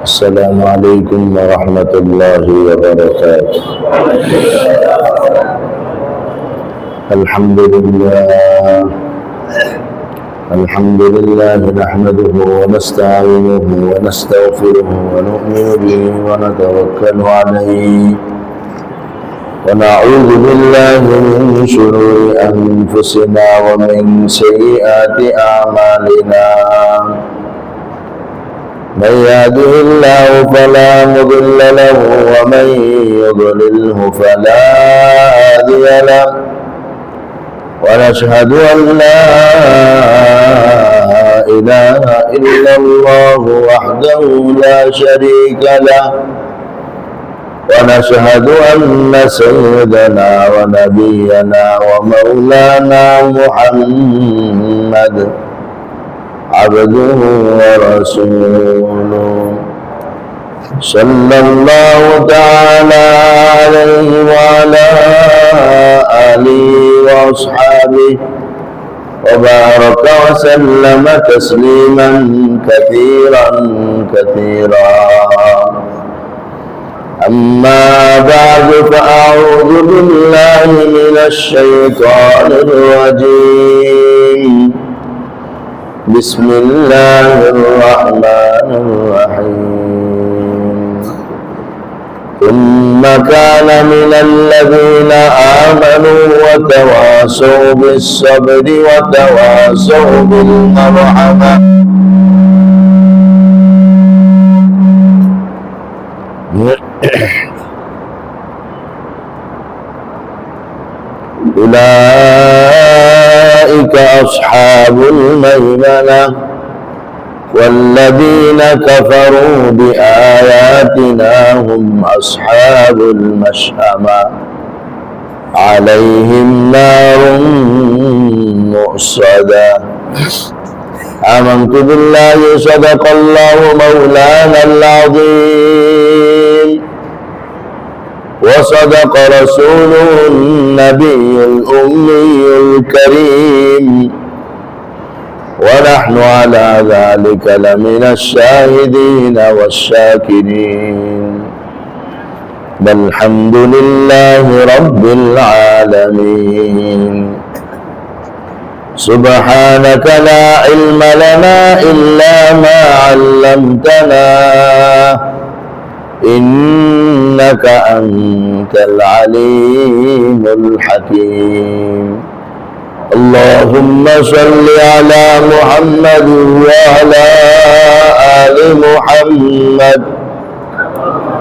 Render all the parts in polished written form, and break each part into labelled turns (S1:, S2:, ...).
S1: السلام عليكم ورحمة الله وبركاته. الحمد لله نحمده ونستعينه ونستغفره ونؤمن به ونتوكل عليه ونعوذ بالله من شرور أنفسنا ومن سيئات أعمالنا. من يهده الله فلا مضل له ومن يضلله فلا هادي له، ونشهد أن لا إله إلا الله وحده لا شريك له، ونشهد أن سيدنا ونبينا ومولانا محمد عبده ورسوله صلى الله تعالى عليه وعلى آله وأصحابه وبارك وسلم تسليما كثيرا كثيرا. أما بعد فأعوذ بالله من الشيطان الرجيم. بسم الله الرحمن الرحيم. ثم كان من الذين آمنوا وتواصوا بالصبر وتواصوا بالمرحمة أولئك أصحاب الميمنة والذين كفروا بآياتنا هم أصحاب المشأمة عليهم نار مؤصدة. آمنت بالله صدق الله مولانا العظيم وصدق رسوله النبي الأمي الكريم، ونحن على ذلك لمن الشاهدين والشاكرين. والحمد لله رب العالمين. سبحانك لا علم لنا إلا ما علمتنا إنك أنت العليم الحكيم. اللهم صل على محمد وعلى آل محمد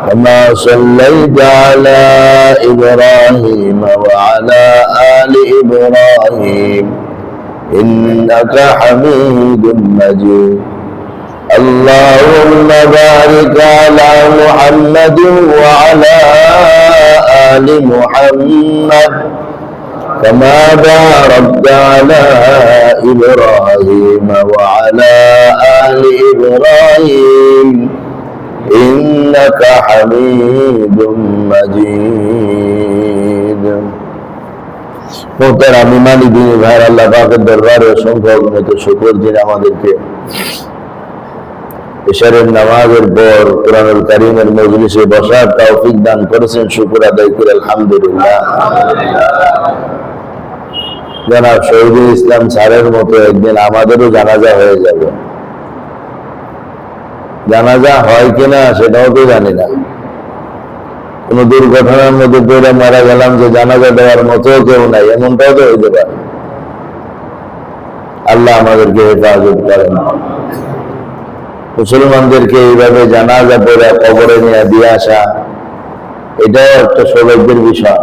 S1: كما صليت على إبراهيم وعلى آل إبراهيم إنك حميد مجيد. اللهم بارك على محمد وعلى آل محمد كما باركت على إبراهيم وعلى آل إبراهيم إنك حميد مجيد. মোহতারাম ইমানি দ্বীনি ভাইয়ের, আল্লাহ পাকের দরবারে অসংখ্য অগণিত শুকর যিনি আমাদেরকে ইশারের নামাজের পর কুরআনুল কারীমের মজলিসে বসার তৌফিক দান করেছেন। শুকর আদায় করে আলহামদুলিল্লাহ। জনাব শহীদুল ইসলাম স্যারের মতো একদিন আমাদেরও জানাজা হয়ে যাবে। জানাজা হয় কিনা সেটাও তো জানি না। কোন দুর্ঘটনার মধ্যে পড়ে মারা গেলাম যে জানাজা দেওয়ার মতো কেউ নাই, এমনটাও তো হইতে পারে। আল্লাহ আমাদেরকে হেফাজত করেন। মুসলমানদেরকে এইভাবে জানাজা পড়ে কবরে নিয়ে দিয়ে আসা, এটাও একটা সৌভাগ্যের বিষয়।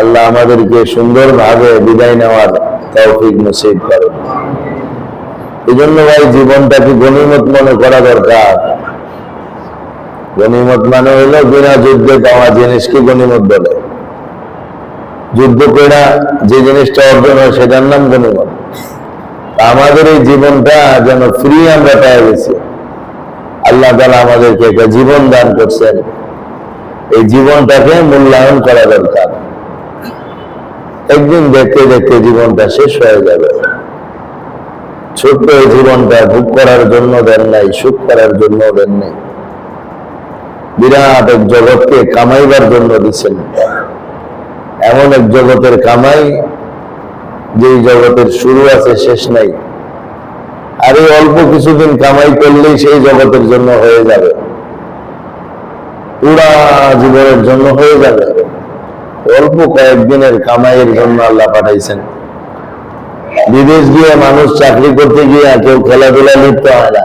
S1: আল্লাহ আমাদেরকে সুন্দরভাবে বিদায় নেওয়ার তৌফিক নসিব করেন। এই জন্য ভাই জীবনটাকে গনিমত মনে করা দরকার। গনিমত মানে হইল বিনা যুদ্ধে পাওয়া জিনিসকে গনিমত বলে। যুদ্ধ করে যে জিনিসটা অর্জন হয় সেটার নাম গনিমত। আমাদের এই জীবনটা যেন ফ্রি আমরা পেয়ে গেছি। আল্লাহ তাআলা আমাদেরকে একটা জীবন দান করছেন, এই জীবনটাকে মূল্যায়ন করা দরকার। একদিন দেখতে দেখতে জীবনটা শেষ হয়ে যাবে। ছোট্ট এই জীবনটা ভোগ করার জন্য দেন নাই, সুখ করার জন্য দেন নাই, বিরাট এক জগৎকে কামাইবার জন্য দিচ্ছেন। এমন এক জগতের কামাই যেই জগতের শুরু আছে শেষ নাই, আর এই অল্প কিছুদিন কামাই করলেই সেই জগতের জন্য হয়ে যাবে, পুরা জীবনের জন্য হয়ে যাবে। অল্প কয়েকদিনের কামাইয়ের জন্য আল্লাহ পাঠাইছেন। বিদেশ গিয়ে মানুষ চাকরি করতে গিয়ে কেউ খেলাধুলা লিপ্ত হয় না,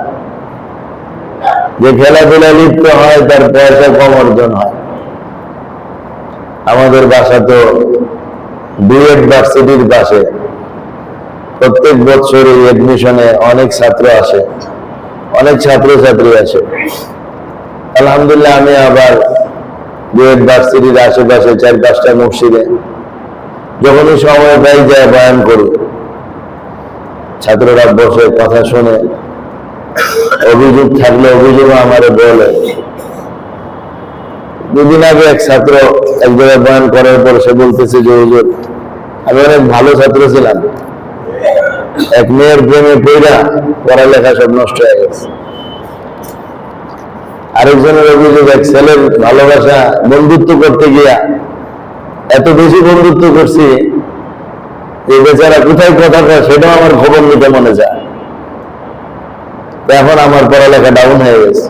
S1: যে খেলাধুলা লিপ্ত হয় তার পয়সা কম অর্জন হয়। আমাদের বাসা তো ডুয়েট ভার্সিটির পাশে, প্রত্যেক বছর এই এডমিশনে অনেক ছাত্র আসে, অনেক ছাত্রছাত্রী আসে। আলহামদুলিল্লাহ আমি আবার ডুয়েট ভার্সিটির আশেপাশে 4-5টা মসজিদে যখনই সময় পাই যায় বয়ান করি। ছাত্ররা বসে কথা শুনে, অভিযোগ থাকলে অভিযোগ আমারে বলে। দুদিন আগে এক ছাত্র এক জায়গায় বয়ান করার পর সে বলতেছে যে হুজুর, আমি অনেক ভালো ছাত্র ছিলাম, এক মেয়ের প্রেমে পড়া পড়ালেখা সব নষ্ট হয়ে গেছে। আরেকজনের অভিযোগ, এক ছেলের ভালোবাসা বন্ধুত্ব করতে গিয়া এত বেশি বন্ধুত্ব করছি এই বেচারা কোথায় কথা কয় সেটাও আমার খবর নিতে মনে যায়। এখন আমার পড়ালেখা ডাউন হয়ে গেছে।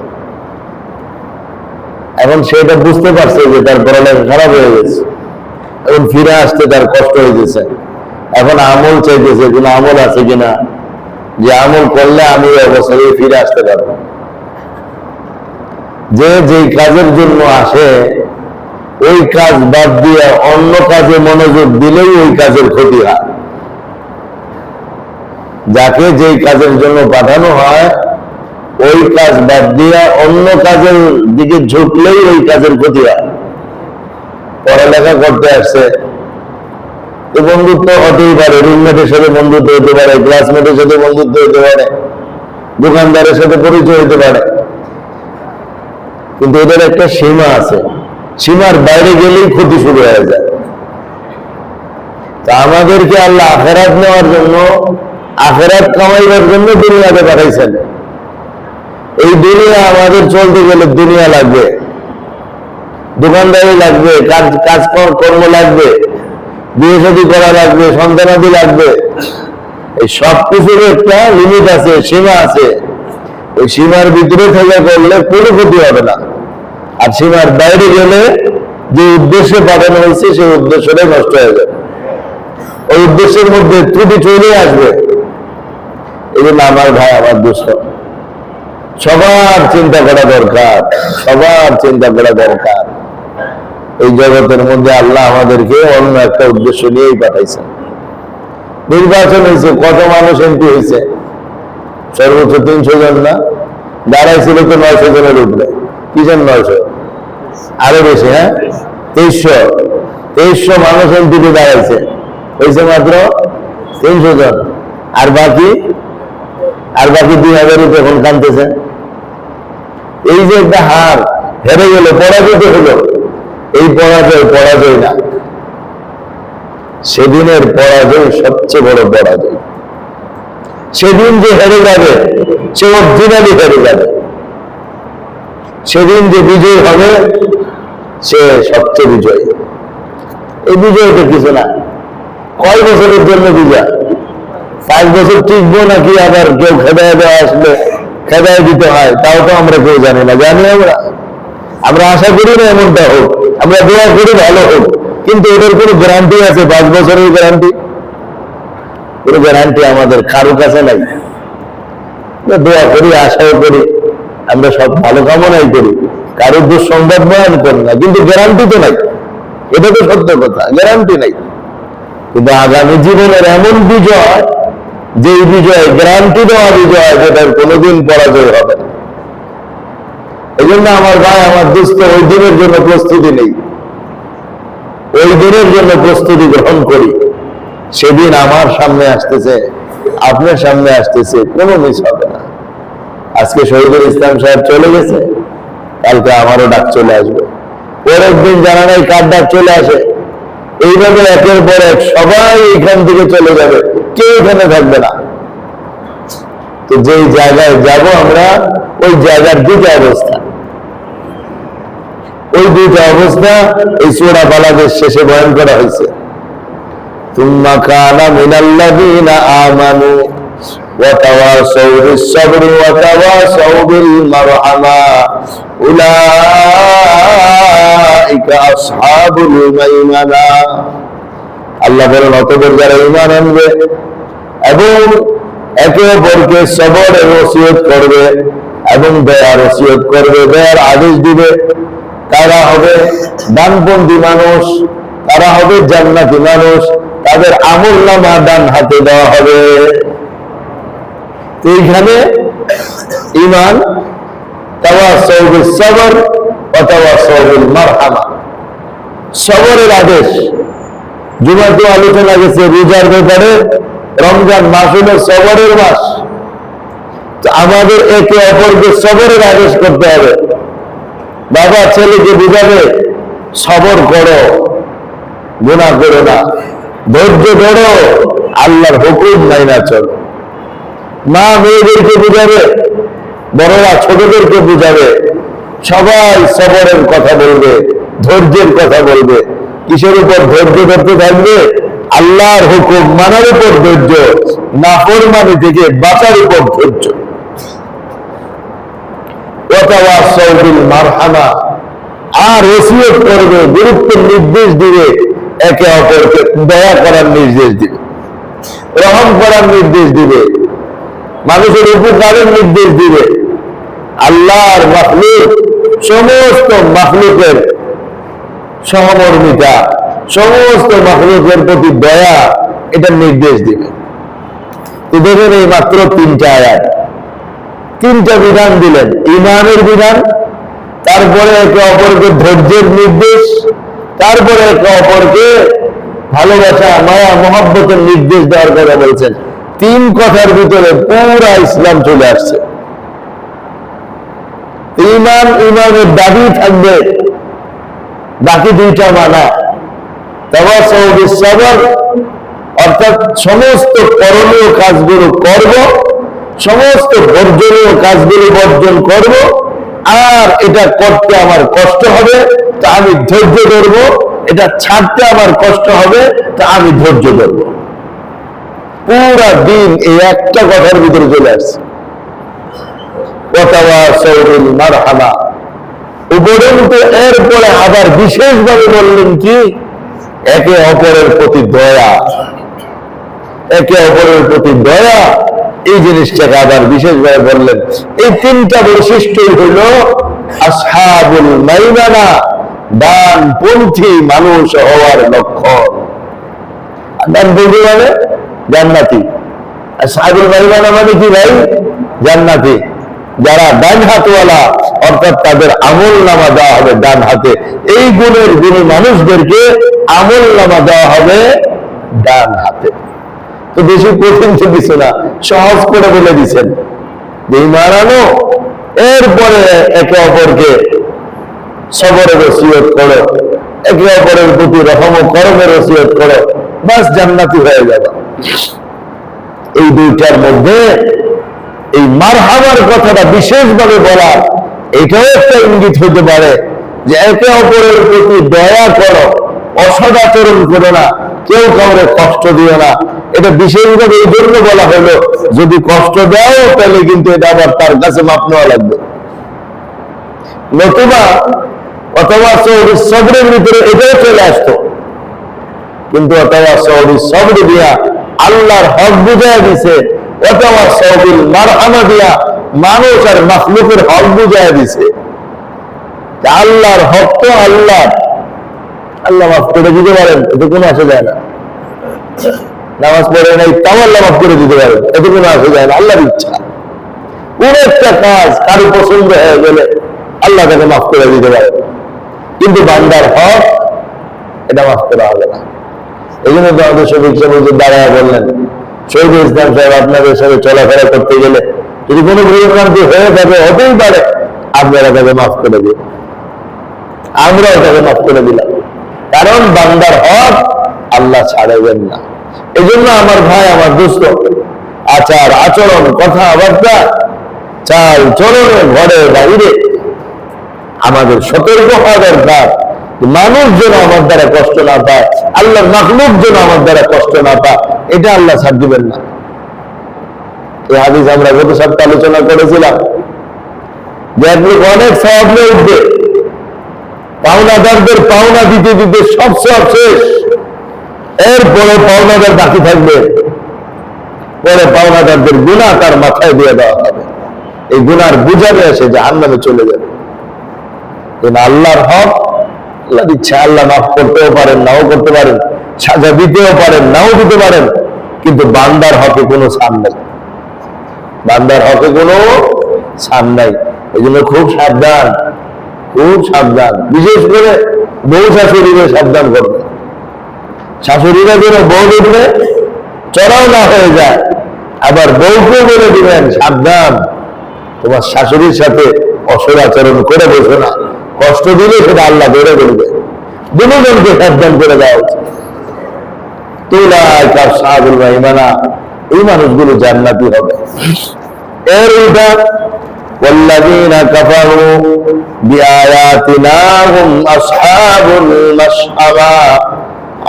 S1: এখন সেটা বুঝতে পারছে যে তার পড়ালেখা খারাপ হয়ে গেছে, এখন ফিরে আসতে তার কষ্ট হয়েছে। এখন আমল চাইতেছে, কোন আমল আছে কিনা, যে আমল করলে আমি অবসরে ফিরে আসতে পারবো। যে যেই কাজের জন্য আসে ওই কাজ বাদ দিয়ে অন্য কাজে মনোযোগ দিলেই ওই কাজের ক্ষতি হয়। যাকে যেই কাজের জন্য পাঠানো হয় ওই কাজ বাদ দিয়ে অন্য কাজের দিকে ঝুঁকলেই ওই কাজের ক্ষতি হয়। পড়ালেখা করতে আসছে, বন্ধুত্ব হতেই পারে, রুমমেটের সাথে বন্ধুত্ব হতে পারে, ক্লাসমেটের সাথে বন্ধুত্ব হতে পারে, দোকানদারের সাথে পরিচয় হতে পারে, কিন্তু এদের একটা সীমা আছে। সীমার বাইরে গেলেই ক্ষতি শুরু হয়ে যায়। তা আমাদেরকে আল্লাহ আখেরাত নেওয়ার জন্য, আখেরাত কামাইবার জন্য দুনিয়াতে পাঠাইছেন। এই দুনিয়া আমাদের চলতে গেলে দুনিয়া লাগবে, দোকানদারি লাগবে, কাজ কর্ম লাগবে, বিয়ে শাদী করা লাগবে, সন্তানাদি লাগবে। এই সব কিছুর একটা লিমিট আছে, সীমা আছে। ওই সীমার ভিতরে থেকে করলে কোনো ক্ষতি হবে না, আর সীমার বাইরে গেলে যে উদ্দেশ্যে পাঠানো হয়েছে সেই উদ্দেশ্যটাই নষ্ট হয়ে যাবে, ওই উদ্দেশ্যের মধ্যে ত্রুটি চলে আসবে। এই জন্য আমার ভাই, আমার দোস্ত, সবার চিন্তা করা দরকার, সবার চিন্তা করা দরকার। এই জগতের মধ্যে আল্লাহ আমাদেরকে অন্য একটা উদ্দেশ্য নিয়েই পাঠাইছেন। নির্বাচন হয়েছে, কত মানুষ এমপি হয়েছে? সর্বোচ্চ 300 জন না? দাঁড়াইছিল তো 900 জনের উপরে। কি জন 900? আরো বেশি, হ্যাঁ 2300 মানুষ এমপিতে দাঁড়াইছে, হয়েছে মাত্র 300 জন। আর বাকি 2000 এখন কানতেছে। এই যে একটা হার, হেরে গেল, পরাজিত হলো, এই পরাজয় না, সেদিনের পরাজয় সবচেয়ে বড় পরাজয়। সেদিন যে হেরে যাবে সে অরিজিনালি হেরে যাবে, সেদিন যে বিজয় হবে সে সবচেয়ে বিজয়। এই বিজয়টা কিছু না, কয় বছরের জন্য বিজয়? 5 বছর টিকবো নাকি আবার কেউ খেদায় দেওয়া আসলে খেদায় দিতে হয়, তাও তো আমরা কেউ জানি না। জানি আমরা আশা করি না এমনটা হোক, আমরা দোয়া করি ভালো হোক, কিন্তু এটার কোনো গ্যারান্টি আছে? 5 বছরের গ্যারান্টি? কোনো গ্যারান্টি আমাদের কারো কাছে নাই। দোয়া করি, আশাও করি, আমরা সব ভালো কামনাই করি, কারোর দুঃসংবাদ বয়ান করি না, কিন্তু গ্যারান্টি তো নাই। এটা তো সত্য কথা, গ্যারান্টি নাই। কিন্তু আগামী জীবনের এমন বিজয়, যে বিজয় গ্যারান্টি দেওয়া বিজয়, যেটার কোনোদিন পরাজয় হবে না। এই জন্য আমার ভাই, আমার দোস্ত, ওই দিনের জন্য প্রস্তুতি নেই, ওই দিনের জন্য প্রস্তুতি গ্রহণ করি। সেদিন আমার সামনে আসতেছে, আপনার সামনে আসতেছে, কোনো মিস হবে না। আজকে শহীদুল ইসলাম সাহেব চলে গেছে, কালকে আমারও ডাক চলে আসবে, পরের দিন জানা নাই কার ডাক চলে আসে। এইভাবে একের পর এক সবাই এখান থেকে চলে যাবে, কেউ এখানে থাকবে না। তো যেই জায়গায় যাব আমরা, ওই জায়গার দুইটা অবস্থা, ওই দুইটা অবস্থা এই সূরা বালাগের শেষে বয়ান করা হয়েছে। তুম্মা কানা মিনাল্লাযীনা আমানু ওয়া তাওয়াসাউ বিস-সাবরি ওয়া তাওয়াসাউ বিল মারহামা উলাইকা আসহাবুল মাইমানা। আল্লাহ বলেন, অতঃপর যারা ঈমান আনবে এবং একে অপরকে সবরের ওসিয়ত করবে এবং দয়ার ওসিয়ত করবে, দয়ার আদেশ দিবে, তারা হবে ডানপন্থী মানুষ, তারা হবে জান্নাতি মানুষ, তাদের আমলনামা ডান হাতে দেওয়া হবে। এইখানে ঈমান, তাওয়াসাউ বিস-সাবর ওয়া তাওয়াসাউ বিল মারহামা, সবরের আদেশ। জুমাতে আলোচনা গেছে রোজার ব্যাপারে। রমজান মাস হলো সবরের মাস। আমাদের একে অপরকে সবরের আদেশ করতে হবে। বাবা ছেলেকে বুঝাবে, সবর করো, গুনাহ করো না, ধৈর্য ধরো, আল্লাহর হুকুম মাইনা চলো। মা মেয়েদেরকে বুঝাবে, বড়রা ছোটদেরকে বুঝাবে, সবাই সবরের কথা বলবে, ধৈর্যের কথা বলবে। কিসের উপর ধৈর্য ধরতে থাকবে? আল্লাহর হুকুম মানার উপর ধৈর্য, নাফরমানি থেকে বাঁচার উপর ধৈর্য। ওয়া তাওয়াসাউ বিল মারহামা, আর ওসিয়ত করবে, গুরুত্বের নির্দেশ দিবে, একে অপরকে দয়া করার নির্দেশ দিবে, রহম করার নির্দেশ দিবে, মানুষের উপকারের নির্দেশ দিবে। আল্লাহর মাখলুক, সমস্ত মাখলুকের সহমর্মিতা, সমস্ত মাখলুকের প্রতি দয়া, এটার নির্দেশ দিবে। দেখেন, এই মাত্র 3টা আয়াত, 3টা বিধান দিলেন। ঈমানের বিধান, তারপরে একে অপরকে ধৈর্যের নির্দেশ, তারপরে একে অপরকে ভালোবাসা, মায়া, মহব্বতের নির্দেশ দেওয়ার কথা বলছেন। 3 কথার ভিতরে পুরা ইসলাম চলে আসছে। ঈমান, ঈমানের দাবি থাকবে, বাকি 2টা মানা। তাওয়াসাউ বিস-সাবর, অর্থাৎ সমস্ত করণীয় কাজগুলো করব, সমস্ত বর্জনীয় কাজগুলো বর্জন করব, আর এটা করতে আমার কষ্ট হবে তা আমি ধৈর্য ধরব, এটা ছাড়তে আমার কষ্ট হবে তা আমি ধৈর্য ধরব। পুরা দিন এই একটা কথার ভিতরে চলে আসছে। ওয়া তাওয়াসাউ বিল মারহামা, উপরন্তু এরপরে আবার বিশেষভাবে বললেন কি? একে অপরের প্রতি দয়া, একে অপরের প্রতি দয়া, এই জিনিসটাকে আবার বিশেষভাবে বললেন। এই 3টা বৈশিষ্ট্যই হইল আসহাবুল মাইমানা, ডানপন্থী মানুষ হওয়ার লক্ষণ। ডানপন্থী মানে জান্নাতি, আসহাবুল মাইমানা মানে কি ভাই? জান্নাতি। যারা ডান হাতওয়ালা, অর্থাৎ তাদের আমল নামা দেওয়া হবে ডান হাতে। এই গুণের গুণী মানুষদেরকে আমল নামা দেওয়া হবে ডান হাতে। তো বেশি কঠিন তো কিছু না, সহজ করে বলে দিচ্ছেন যে ঈমান আনো, এরপরে একে অপরকে সবরের ওসিয়ত করো, একে অপরের প্রতি রহম ও করমের ওসিয়ত করো, বাস জান্নাতি হয়ে যাবে। এই 2টার মধ্যে এই মারহামার কথাটা বিশেষভাবে বলা, এটাও একটা ইঙ্গিত হতে পারে যে একে অপরের প্রতি দয়া করো, অসদাচরণ করো না, কেউ কাউরে কষ্ট দিও না। এটা বিশেষভাবে এই জন্য বলা হলো, যদি কষ্ট দাও তাহলে কিন্তু এটা আবার তার কাছে মাপ নেওয়া লাগবে। নতুবা অথবা সবরের ভিতরে এটাও চলে আসতো, কিন্তু অথবা সবর দিয়া আল্লাহর হক বুঝাই দিছে, অথবা সবিল মারহামা দিয়া মানুষ আর মাখলুকের হক বুঝাই দিছে। আল্লাহর হক তো আল্লাহ, আল্লাহ মাফ করে দিতে পারেন, এতে কোনো আসে যায় না। নামাজ পড়ে নাই তাও আল্লাহ মাফ করে দিতে পারেন, এতে কোনো আসে যায় না। আল্লাহর ইচ্ছা, কোন একটা কাজ কারো পছন্দ হয়ে গেলে আল্লাহ তাকে মাফ করে দিতে পারে, কিন্তু বান্দার হক এটা মাফ করা হবে না। এই জন্য আমাদের শফিক সাহেব দাঁড়ায় বললেন, শহীদুল ইসলাম সাহেব, আপনাদের সাথে চলাফেরা করতে গেলে যদি কোনো ভুলভ্রান্তি হয়ে থাকে, হতেই পারে, আপনারা তাকে মাফ করে দিন, আমরাও তাকে মাফ করে দিলাম। কারণ বান্দার হক আল্লাহ ছাড়াবেন না। এই জন্য আমার ভাই, আমার দোস্ত, আচার আচরণ, কথাবার্তা, চাল চলনে, ঘরে বাইরে আমাদের সতর্ক হওয়া দরকার। মানুষ যেন আমার দ্বারা কষ্ট না পায়, আল্লাহর মাখলুক যেন আমার দ্বারা কষ্ট না পায়, এটা আল্লাহ ছাড় দিবেন না। এই হাদিস আমরা গত সপ্তাহে আলোচনা করেছিলাম যে এক লোক অনেক সওয়াব নিয়ে উঠবে, পাওনাদারদের পাওনা দিতে দিতে সব সব শেষ, এরপরে পাওনাদার বাকি থাকবে, পরে পাওনাদারদের গুনাহ তার মাথায় দিয়ে দেওয়া হবে, এই গুনার বোঝা নিয়ে সে জাহান্নামে চলে যাবে। আল্লাহর হক আল্লাহ দিচ্ছে, আল্লাহ মাফ করতেও পারেন, নাও করতে পারেন, সাজা দিতেও পারেন, নাও দিতে পারেন, কিন্তু বান্দার হকে কোনো ছাড় নেই, বান্দার হকে কোনো ছাড় নাই। এই জন্য খুব সাবধান, খুব সাবধান, বিশেষ করে বউ শাশুড়িকে সাবধান করবে। শাশুড়িরা যেন বউ দেখবে চড়াও না হয়ে যায়, আবার বউকে বলে দিবেন সাবধান, তোমার শাশুড়ির সাথে অসদাচরণ করে বসে না, কষ্ট দিলে সেটা আল্লাহ ধরে বলবে। দুজনকে সাবধান করে দেওয়া উচিত। এই মানুষগুলো জান্নাতি হবে। এর উল্টা والذين كفروا بآياتنا هم أصحاب المشأمة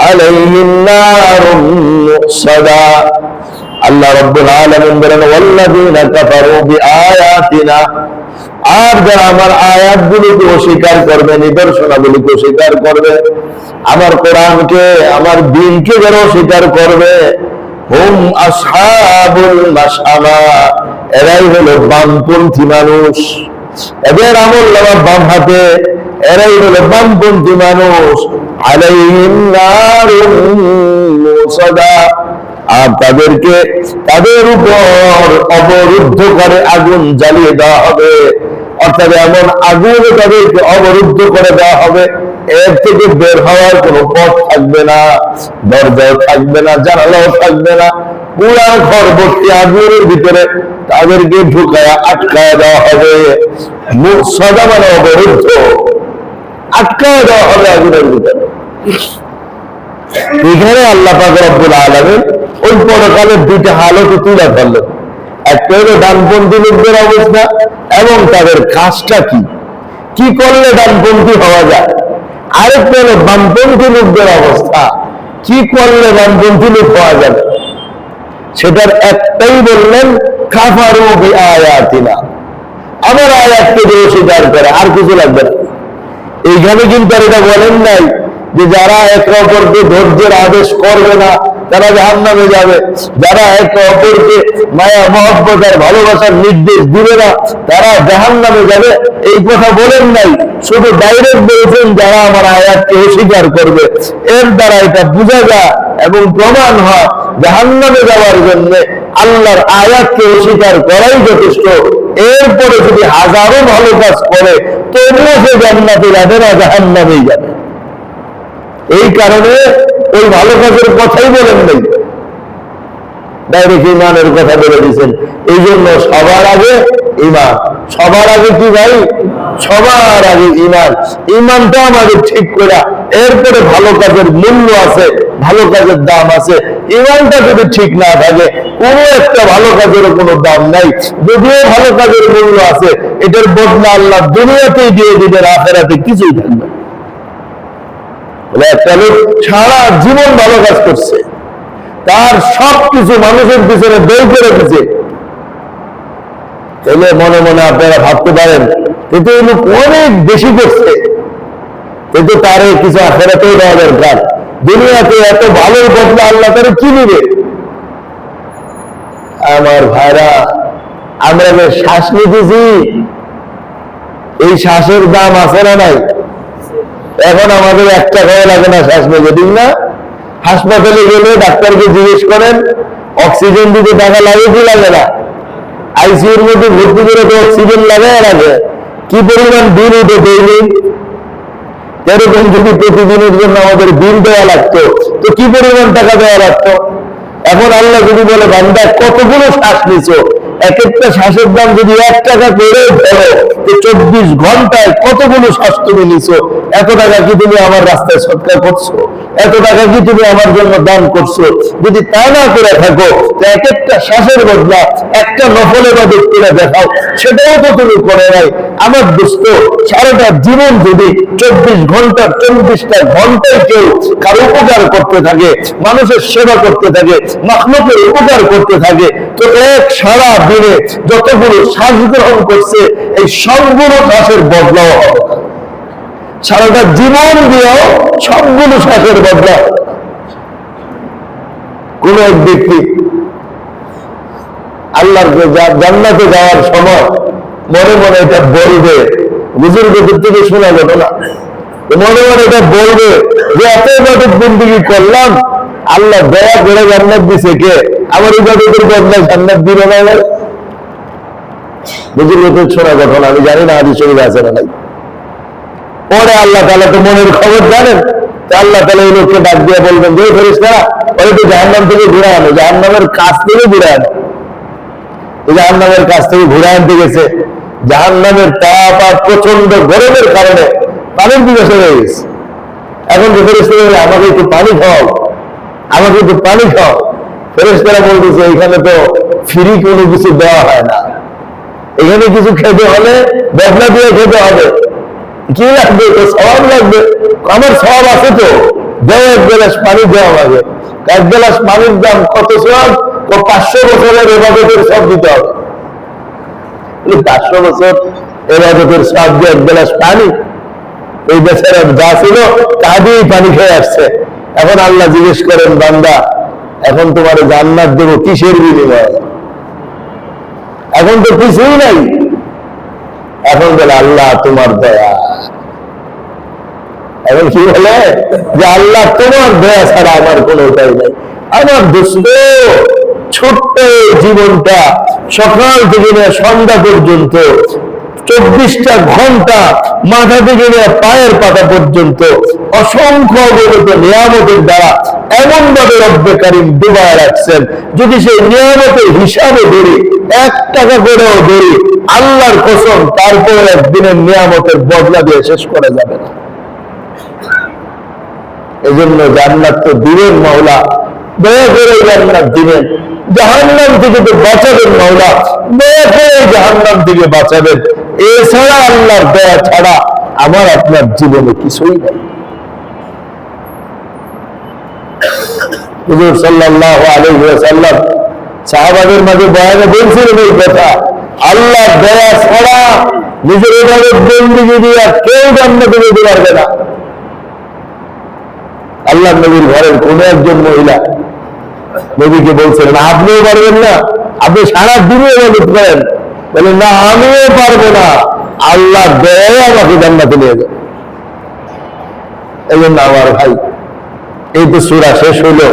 S1: عليهم نار مؤصدا। আল্লাহ রাব্বুল আলামিন বলেন والذين كفروا بآياتنا, আর যারা আমার আয়াতগুলোকে অস্বীকার করবে, নিদর্শনাগুলিকে অস্বীকার করবে, আমার কোরআনকে, আমার দ্বীনকে যারা অস্বীকার করবে, হুম আসহাবুল মাশআমা, এরাই হলো বামপন্থী মানুষ, এদের আমল নামা বাম হাতে, এরাই হলো বামপন্থী মানুষ। আলাইহিম নারুন মুসাদা, আর তাদেরকে তাদের উপর অবরুদ্ধ করে আগুন জ্বালিয়ে দেওয়া হবে, অর্থাৎ এমন আগুন তাদেরকে অবরুদ্ধ করে দেওয়া হবে, এর থেকে বের হওয়ার কোনো পথ থাকবে না, দরজাও থাকবে না, জানালাও থাকবে না, পুরা ঘর ভর্তি আগুনের ভিতরে তাদেরকে ঢুকায়া আটকায় দেওয়া হবে। সদা মানে অবরুদ্ধ, আটকায় দেওয়া হবে আগুনের ভিতরে। এখানে আল্লাহ পাক রব্বুল আলামিন ওই পরকালের দুইটা হালত তুলে ধরলেন। একটা হলো ডানপন্থী লোকদের অবস্থা এবং তাদের কাজটা কি, কি করলে ডানপন্থী হওয়া যায়। আরেকটা হলো বামপন্থী লোকদের অবস্থা, কি করলে বামপন্থী লোক হওয়া যাবে। সেটার একটাই বললেন কাফারু বিআয়াতিনা, আমার আয়াতকে যে অস্বীকার করে, আর কিছু লাগবে না। এইখানে কিন্তু আর এটা বলেন নাই যে যারা একে অপরকে ধৈর্যের আদেশ করবে না তারা জাহান্নামে যাবে, যারা একে অপরকে মায়া মহব্বত আর ভালোবাসার নির্দেশ দিবে না তারা জাহান্নামে যাবে, এই কথা বলেন নাই। শুধু ডাইরেক্ট বলেছেন যারা আমার আয়াতকে অস্বীকার করবে। এর দ্বারা এটা বোঝা যায় এবং প্রমাণ হয় জাহান্নামে যাওয়ার জন্য আল্লাহর আয়াতকে অস্বীকার করাই যথেষ্ট। এরপরে যদি হাজারো ভালো কাজ করে তবুও সে জান্নাতে যাবে না, জাহান্নামেই যাবে। এই কারণে ওই ভালো কাজের কথাই বলেন নাই, ডাইরেক্ট ইমানের কথা বলে দিয়েছেন। এই জন্য সবার আগে ইমান, সবার আগে কি ভাই, সবার আগে ইমান। ইমানটা আমাদের ঠিক করে এরপরে ভালো কাজের মূল্য আছে, ভালো কাজের দাম আছে। ইমানটা যদি ঠিক না থাকে কোনো একটা ভালো কাজেরও কোনো দাম নাই। যদিও ভালো কাজের মূল্য আছে, এটার বদলা আল্লাহ দুনিয়াতেই দিয়ে দিবেন, আখিরাতে কিছুই থাকবে। একটা লোক সারা জীবন ভালো কাজ করছে, তার সবকিছু মানুষের পিছনে ব্যয় করে দিচ্ছে, তাহলে মনে মনে আপনারা ভাবতে পারেন কিন্তু এই লোক অনেক বেশি করছে, কিন্তু তার কিছু আখেরাতেও দেওয়া দরকার। দুনিয়াতে এত ভালোর বদলা আল্লাহ তারা কি নিবে? আমার ভাইরা, আমরা যে শ্বাস নিতেছি এই শ্বাসের দাম আছে না নাই? এখন আমাদের 1 টাকাও লাগে না শ্বাস নিতে, ঠিক না? হাসপাতালে গেলে ডাক্তারকে জিজ্ঞেস করেন অক্সিজেন দিতে টাকা লাগে কি লাগে না? আইসিইউর মধ্যে ভর্তি করে তো অক্সিজেন লাগায় রাখে, কি পরিমাণ বিল উঠে দৈনিক। এরকম যদি প্রতিদিনের জন্য আমাদের বিল দেওয়া লাগতো তো কি পরিমাণ টাকা দেওয়া লাগতো। এখন আল্লাহ যদি বলে বান্দা কতগুলো শ্বাস নিছো, এক একটা শ্বাসের দাম যদি 1 টাকা করে ধরো, 24 ঘন্টায় কতগুলো শ্বাস তুমি নিছো, এত টাকা কি তুমি আমার রাস্তায় সৎকার করছো, এত টাকা কি তুমি আমার জন্য দান করছো? যদি তা না করে থাকো, এক একটা শ্বাসের বদলা একটা নফল ইবাদত করে দেখাও, সেটাও তো তুমি করে নাই। আমার দোস্ত, সারাটা জীবন যদি 24 ঘন্টা 24টা ঘন্টায় কেউ কারো উপকার করতে থাকে, মানুষের সেবা করতে থাকে, মাখলুকের উপকার করতে থাকে, তো এক সারা দিনে যতগুলো শ্বাস গ্রহণ করছে এই সবগুলো শ্বাসের বদলাও হবে। সারাটা জীবন দিয়েও সবগুলো শ্বাসের বদলা। কোন এক ব্যক্তি আল্লাহর জান্নাতে যাওয়ার সময় মনে মনে এটা বলবে, বুজুর্গদের থেকে শোনা যাবে না, মনে মনে এটা বলবে যে এত ইবাদত বন্দেগী করলাম, আল্লাহ দয়া করে জান্নাত দিছে, কে আমার ইবাদতের বদলায় জান্নাত দিল না? বুজুর্গদের শোনা ঘটনা, আমি জানি না হাদিস শরীফে আছে না নাই। পরে আল্লাহ তাআলা তো মনের খবর জানেন, আল্লাহ তাআলা এই লোককে ডাক দিয়ে বলবেন যে ফেরেশতারা, ওই তো জাহান্নাম থেকে ঘুরে আনো, জাহান্নামের কাছ থেকে ঘুরে আনো। জাহান্নামের কাছ থেকে ঘুরে আনতে গেছে, জাহান্নামের তাপ আর প্রচন্ড গরমের কারণে পানির পিপাসা হয়ে গেছে। এখন যে ফেরেশতারা, আমাকে একটু পানি খাও, আমাকে একটু পানি খাও। ফেরেশতারা বলতেছে, এখানে তো ফ্রি কোনো কিছু দেওয়া হয় না, এখানে কিছু খেতে হলে বদলা দিয়ে খেতে হবে। কি লাগবে? তো সওয়াব লাগবে। আমার সওয়াব আছে তো, দেও এক গ্লাস পানি দেওয়া আমাকে। এক গ্লাস পানির দাম কত সওয়াব? ও 500 বছরের ইবাদতের সব দিতে হবে। 500 বছর ইবাদতের সওয়াব দিয়ে এক গ্লাস পানি, এই বেচারা যা ছিল তা দিয়েই পানি খেয়ে আসছে। এখন আল্লাহ জিজ্ঞেস করেন, বান্দা এখন তোমার জান্নাত দেবো কিসের বিনিময়ে? এখন তো কিছুই নাই। এখন বলে আল্লাহ তোমার দয়া। এখন কি বলে যে আল্লাহ তোমার দয়া ছাড়া আমার কোনো উপায় নাই। আমার দোস্ত, ছোট্ট জীবনটা সকাল থেকে নিয়ে সন্ধ্যা পর্যন্ত 24টা ঘন্টা মাথা থেকে নিয়ে পায়ের পাতা পর্যন্ত অসংখ্য অগণিত নিয়ামতের দ্বারা এমন ভাবে রব্বে কারীম ডুবায় রাখছেন, যদি সেই নিয়ামতের হিসাবে ধরি, 1 টাকা করেও ধরি, আল্লাহর কসম তারপর একদিনের নিয়ামতের বদলা দিয়ে শেষ করা যাবে না। এজন্য জান্নাত তো দিবেন মাওলা, দয়া করে জান্নাত দিবেন। জাহান্নাম থেকে তো বাঁচাবেন মাওলা, দয়া করে জাহান্নাম থেকে বাঁচাবেন। এছাড়া আল্লাহর দয়া ছাড়া আমার আপনার জীবনে কিছুই নেই। হুজুর সাল্লাল্লাহু আলাইহি ওয়াসাল্লাম সাহাবাদের মাঝে বয়ানে বলছিলেন এই কথা, আল্লাহর দয়া ছাড়া নিজের ইবাদত বন্দেগী দিয়ে কেউ জান্নাতে যেতে পারবে না। আল্লাহ নবীর ঘরের কোন একজন মহিলা নবীকে বলছিলেন, আপনিও পারবেন না, আপনি সারা দিনে ইবাদত করেন। বলেন, না আমিও পারবো না, আল্লাহ দয়া আমাকে জান্নাতে নিয়ে যাবে। এই জন্য আমার ভাই, এই তো সূরা শেষ হলো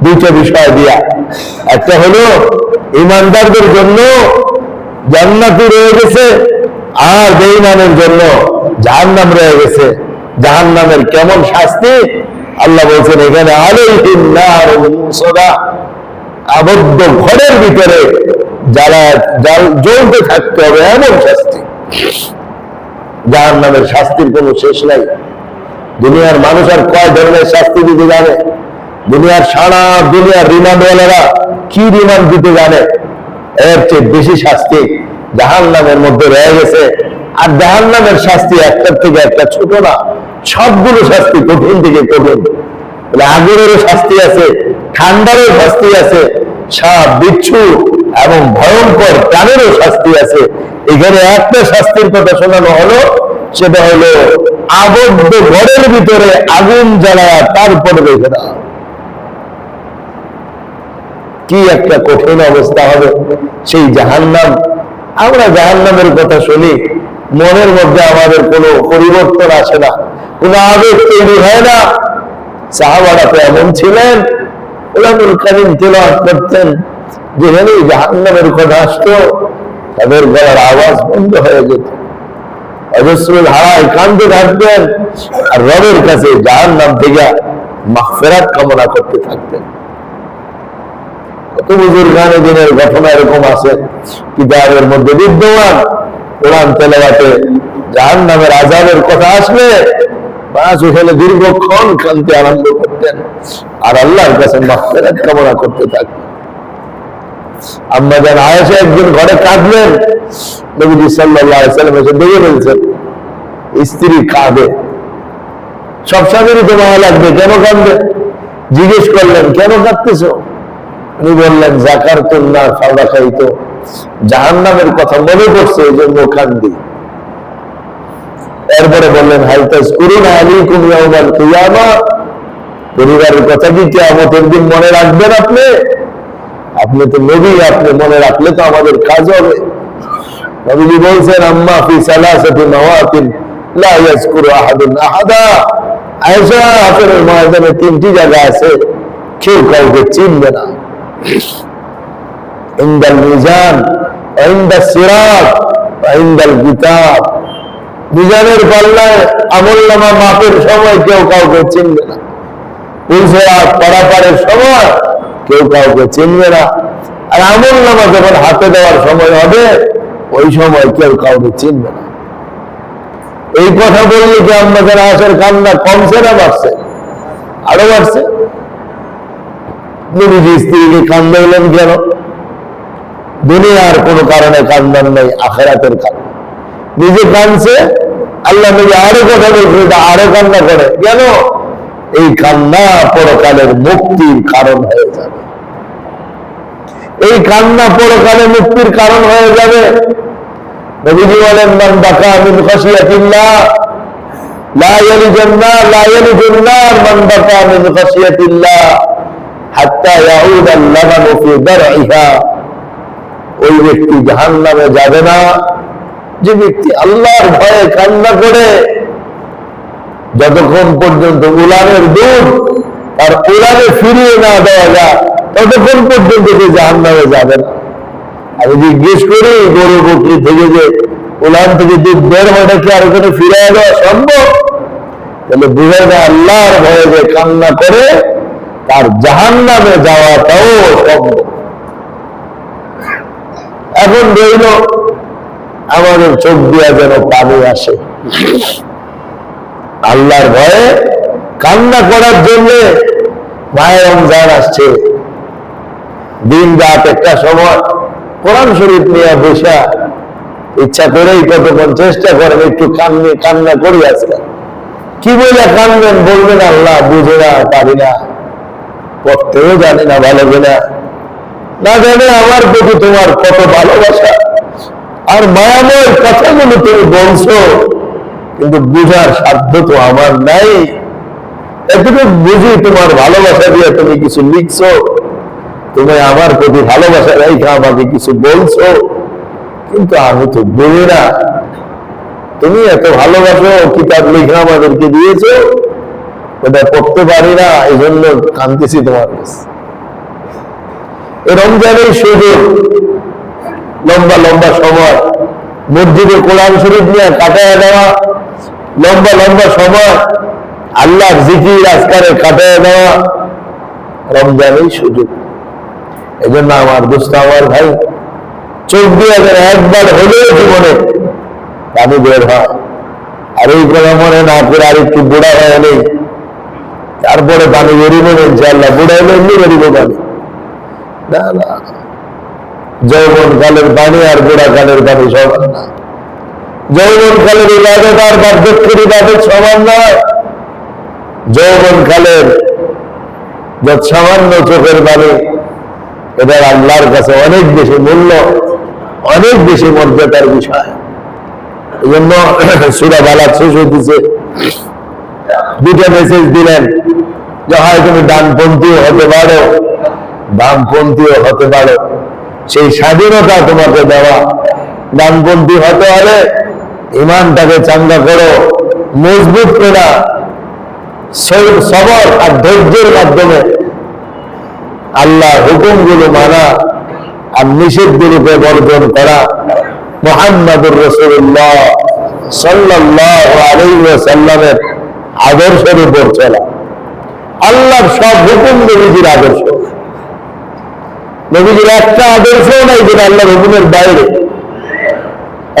S1: 2টা বিষয় দিয়া। একটা হলো ঈমানদারদের জন্য জান্নাতি রয়ে গেছে, আর বেঈমানের জন্য জাহান্নাম রয়ে গেছে। জাহান্নামের কেমন শাস্তি আল্লাহ বলছেন এখানে, আলাইহিন নারুন মুসাদা, আবদ্ধ ঘরের ভিতরে যারা জ্বলতে থাকতে হবে এমন শাস্তি। জাহান্নামের শাস্তির কোনো শেষ নাই। দুনিয়ার মানুষ আর কয় ধরনের শাস্তি দিতে জানে? দুনিয়ার সারা দুনিয়ার রিমান্ডওয়ালারা কি রিমান্ড দিতে জানে? এর চেয়ে বেশি শাস্তি জাহান্নামের মধ্যে রয়ে গেছে। আর জাহান্নামের শাস্তি একটার থেকে একটা ছোট না, সবগুলো শাস্তি কঠিন থেকে কঠিন। আগুনেরও শাস্তি আছে, ঠান্ডারও শাস্তি আছে, সাপ বিচ্ছু এবং ভয়ঙ্কর প্রাণেরও শাস্তি আছে। এখানে একটা শাস্তির কথা শোনানো হলো, সেটা হলো আবদ্ধ ঘরের ভিতরে আগুন জ্বালায়া তারপরে রেখে দেওয়া। কি একটা কঠিন অবস্থা হবে সেই জাহান্নাম। আমরা জাহান্নামের কথা শুনি, মনের মধ্যে আমাদের কোনো পরিবর্তন আসে না, কোনো আবেগ তৈরি হয় না। সাহাবারা তো এমন ছিলেন, উলামায়ে কেরাম তিলাওয়াত করতেন, যেখানে জাহান্নামের কথা আসতো তাদের গলার আওয়াজ বন্ধ হয়ে যেত, অজস্রুল হারায় কান্দে থাকতেন, আর রবের কাছে জাহান্নাম থেকে মাগফিরাত কামনা করতে থাকতেন। কত বুজুর্গানে দিনের ঘটনা এরকম আছে কিতাবের মধ্যে বিদ্যমান। কোরআন তেলাওয়াতে জাহান্নামের আযাবের কথা আসলে বাস ওখানে দীর্ঘক্ষণ কাঁদতে আরম্ভ করতেন আর আল্লাহর কাছে মাগফিরাত কামনা করতে থাকতেন। আম্মা জান আয়েশা একদিন ঘরে কাঁদলেন, নবীজি সাল্লাল্লাহু আলাইহি ওয়াসাল্লাম এসে দেখে ফেলছেন স্ত্রী কাঁদে। সব স্বামীরই তো মায়া লাগবে, কেন কাঁদবে? জিজ্ঞেস করলেন কেন কাঁদতেছো? উনি বললেন যাকারতুল্লাহ ফাওয়াকাইতু, জাহান্নামের কথা মনে পড়ছে এই জন্য কাঁদি। এরপরে বললেন হাল তাযকুরুনা আলাইকুম ইয়াউমাল কিয়ামা, পরিবারের কথা কি কিয়ামতের দিন মনে রাখবেন আপনি? আপনি তো নবী, আপনি মনে রাখলে তো আমাদের কাজ হবে। নবীজি বলছেন আম্মা ফি সালাসাতি মাওয়াতিন লা ইয়াযকুরু আহাদুন আহাদা, আয়েশা হাসরের ময়দানে তিনটি জায়গা আছে কেউ কাউকে চিনবে না। ইনদাল মিজান ওয়া ইনদাস সিরাত ওয়া ইনদাল কিতাব, মিজানের পাল্লায় আমলনামা মাপের সময় কেউ কাউকে চিনবে না, পুলসিরাত পারাপারের সময় কেউ কাউকে চিনবে না, আর আমলনামা যখন হাতে দেওয়ার সময় হবে ওই সময় কেউ কাউকে চিনবে না। এই কথা বললে কি আমাদের আয়েশার কান্না কমছে না বাড়ছে? আরো বাড়ছে। নবীজি স্ত্রীকে কান্দাইলেন কেন? দুনিয়ার কোনো কারণে কান্দান নাই, আখিরাতের কারণে। নিজে কাঁদছে, আল্লাহ নবী আরো কথা বলছে, আরো কান্না করে কেন? এই কান্না পরকালের মুক্তির কারণ হয়ে যাবে। এই কান্না পরকালে মুক্তির কারণ হয়ে যাবে। নবীজি বলেন মান বাকা মিন খাশিয়াতিল্লাহ লা ইয়ালিজুন নার লা ইয়ালিজুন নার মান বাকা মিন খাশিয়াতিল্লাহ হাত্তা ইয়াউদ আল-লাবানু ফি দারইহা, ওই ব্যক্তি জাহান্নামে যাবে না যে ব্যক্তি আল্লাহর ভয়ে কান্না করে যতক্ষণ পর্যন্ত উলানের দুধ আর উলানে ফিরিয়ে না দেওয়া যায় ততক্ষণ পর্যন্ত সে জাহান্নামে যাবে না। আমি জিজ্ঞেস করি গরু বকরি থেকে যে উলান থেকে দুধ বের হয় কি আর ওখানে ফিরে দেওয়া সম্ভব? তাহলে বুঝে না আল্লাহর ভয়ে যে কান্না করে তার জাহান্নামে যাওয়াটাও সম্ভব। এখন রইল আমাদের চোখ দিয়া যেন পানি আসে আল্লাহর ভয়ে কান্না করার জন্য। মায়ের রমজান আসছে, দিন রাত একটা সময় কোরআন শরীফ নিয়ে বসা ইচ্ছা করেই কতক্ষণ চেষ্টা করেন একটু কান্না করি। আজকাল কি বলে কানবেন? বলবেন আল্লাহ বুঝে না, পারি না, পড়তেও জানি না ভালো কিনা, না জানে আমার প্রতি তোমার কত ভালোবাসা আর মায়াময় কথাগুলো তুমি বলছো, কিন্তু বুঝার সাধ্য তো আমার নাই। এতটুকু বুঝি তোমার ভালোবাসা দিয়ে তুমি কিছু লিখছো, তুমি আমার প্রতি ভালোবাসা রেখে আমাকে কিছু বলছো, কিন্তু আমি তো বুঝি না। তুমি এত ভালোবাসো, কিতাব লিখে আমাদেরকে দিয়েছো, ওটা পড়তে পারি না, এই জন্য কাঁদতেছি তোমার কাছে। এই রমজানের সুযোগ লম্বা লম্বা সময় মসজিদে কোরআন শরীফ নিয়ে কাটায় দেওয়া, লম্বা লম্বা সময় আল্লাহর জিকির আজকারে কাটায় দেওয়া রমজানের সুযোগ। এই জন্য আমার দোস্ত, আমার ভাই, চোখ দিয়ে একবার হলেও জীবনে পানি বের হয়। আর এই কথা মনে না করে আর একটু বুড়া হয়ে নেই, তারপরে পানি বেরিয়ে নেবেন ইনশাআল্লাহ। বুড়া হলে এমনি বেরিব পানি না, না। যৌবন কালের পানি আর বুড়া কালের পানি সমান না। যৌবন কালের ইবাদত আর বার্ধক্যের ইবাদত সমান নয়। যৌবন কালের যত সামান্য চোখের পানি, এটা আল্লাহর কাছে অনেক বেশি মূল্য, অনেক বেশি মর্যাদার বিষয়। এই জন্য সূরা বালাগ শেষ হইতেছে, দুটো মেসেজ দিলেন যে হয় তুমি ডানপন্থীও হতে পারো, বামপন্থীও হতে পারো, সেই স্বাধীনতা তোমাকে দেওয়া। ডানপন্থী হতে হলে ইমানটাকে চাঙ্গা করো, মজবুত করা, সবর আর ধৈর্যের মাধ্যমে আল্লাহর হুকুমগুলো মানা আর নিষেধগুলোকে বর্জন করা, মুহাম্মদুর রাসূলুল্লাহ সাল্লাল্লাহু আলাইহি ওয়াসাল্লামের আদর্শের উপর চলা। আল্লাহর সব হুকুম নবীজির আদর্শ। নবীজির একটা আদর্শ নাই যেটা আল্লাহর হুকুমের বাইরে।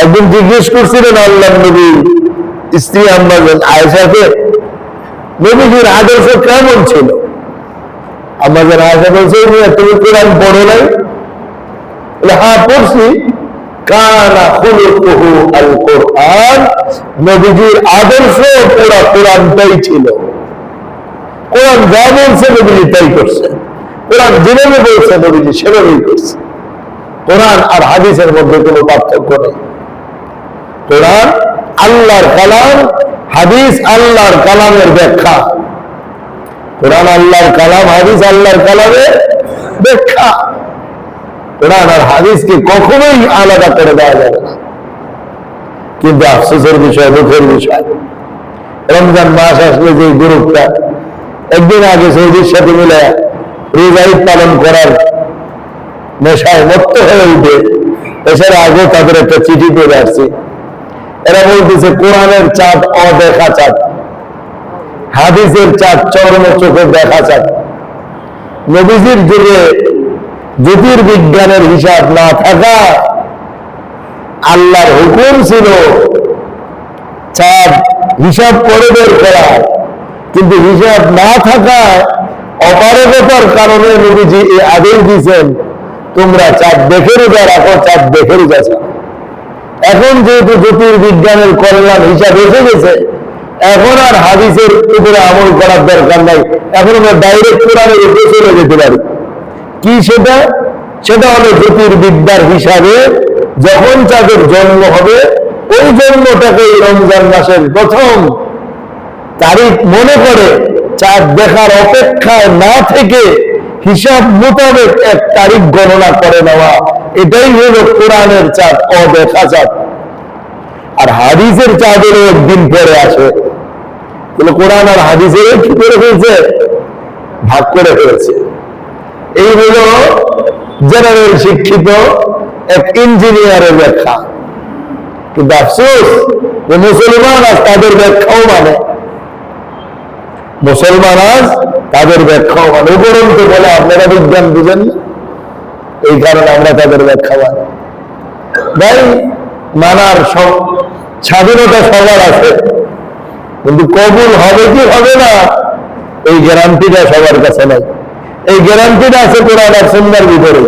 S1: একদিন জিজ্ঞেস করছিলেন আল্লাহ নবী স্ত্রী আম্মা আয়েশাকে, নবীজির আদর্শ কেমন ছিল? আম্মা আয়েশা বলছে, তুমি কোরআন পড়ো নাই? হ্যাঁ পড়ছি। কানা খুলুকুহু আল কোরআন, নবীজির আদর্শ পুরা কোরআনটাই ছিল। কোরআন যা বলছে নবীজি তাই করছে, কোরআন যেভাবে বলছে নবীজি সেভাবেই করছে। কোরআন আর হাদিসের মধ্যে কোনো পার্থক্য নেই। কোরআন আল্লাহর কালাম, হাদিস আল্লাহর কালামের ব্যাখ্যা। কোরআন আল্লাহর কালাম, হাদিস আল্লাহর কালামের ব্যাখ্যা। কোরআন আর হাদিসকে কখনোই আলাদা করে দেওয়া যাবে না। কিন্তু আফসোসের বিষয়, দুঃখের বিষয়, রমজান মাস আসলে যে গ্রুপটা একদিন আগে সৌদির সাথে মিলে রোজা ঈদ পালন করার নেশায় মত্ত হয়ে উঠে, এছাড়া আগে তাদের একটা চিঠি পেয়ে আসছে। এরা বলতেছে কোরআনের চাঁদ অদেখা চাঁদ, হাদিসের চাঁদ চরম চোখে দেখা চাঁদ। নবীজির যুগে জ্যোতির্বিজ্ঞানের হিসাব না থাকা, আল্লাহর হুকুম ছিল চাঁদ হিসাব করে বের করা, কিন্তু হিসাব না থাকা অপারগতার কারণে নবীজি এই আদেশ দিয়েছেন, তোমরা চাঁদ দেখে রোজা রাখো, চাঁদ দেখে রোজা ছাড়ো। এখন যেহেতু জ্যোতির্বিজ্ঞানের কল্যাণ হিসাব এসে গেছে, এখন আর হাদিসের উপরে আমল করার দরকার নাই, এখন আমরা ডাইরেক্ট কোরআনের উপরে চলে যেতে পারি। কি সেটা? সেটা হলো জ্যোতির্বিদ্যার হিসাবে যখন চাঁদের জন্ম হবে, ওই জন্মটাকে রমজান মাসের প্রথম তারিখ মনে করে চাঁদ দেখার অপেক্ষায় না থেকে হিসাব মোতাবেক এক তারিখ গণনা করে নেওয়া, এটাই হলো কোরআনের চাঁদ, অদেখা চাঁদ। আর হাদিসের চাঁদেরও একদিন পরে আসে। কোরআন আর হাদিসের কি করে হয়েছে? ভাগ করে ফেলেছে। এই হলো জেনারেল শিক্ষিত এক ইঞ্জিনিয়ারের ব্যাখ্যা। কিন্তু আফসোস যে মুসলমান আজ তাদের ব্যাখ্যাও মানে, মুসলমান আজ তাদের ব্যাখ্যাও মানে। উপরন্তু বলে আপনারা বিজ্ঞান বুঝেন না, এই কারণে আমরা তাদের ব্যাখ্যা মানি। তাই মানার সব স্বাধীনতা সবার আছে, কিন্তু কবুল হবে কি হবে না এই গ্যারান্টিটা সবার কাছে নাই। এই গ্যারান্টিটা আছে কোরআন আর সুন্নাহর ভিতরে।